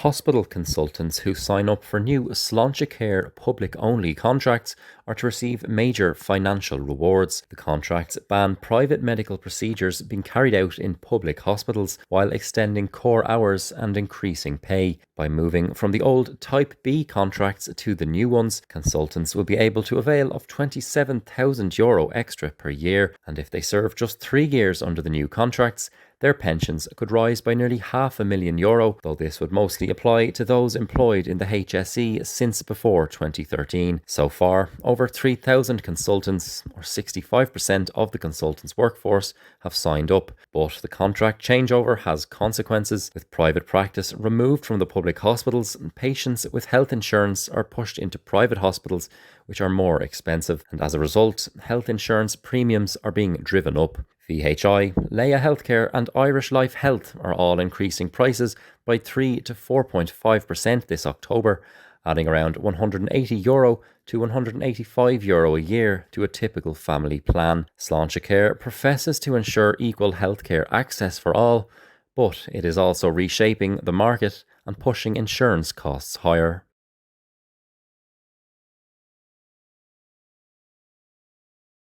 Hospital consultants who sign up for new Sláintecare public-only contracts are to receive major financial rewards. The contracts ban private medical procedures being carried out in public hospitals while extending core hours and increasing pay. By moving from the old Type B contracts to the new ones, consultants will be able to avail of €27,000 extra per year, and if they serve just 3 years under the new contracts, their pensions could rise by nearly €500,000, though this would mostly apply to those employed in the HSE since before 2013. So far, over 3,000 consultants, or 65% of the consultants' workforce, have signed up. But the contract changeover has consequences. With private practice removed from the public hospitals, patients with health insurance are pushed into private hospitals, which are more expensive, and as a result, health insurance premiums are being driven up. VHI, Leia Healthcare and Irish Life Health are all increasing prices by 3 to 4.5% this October, adding around €180 to €185 a year to a typical family plan. Sláintecare professes to ensure equal healthcare access for all, but it is also reshaping the market and pushing insurance costs higher.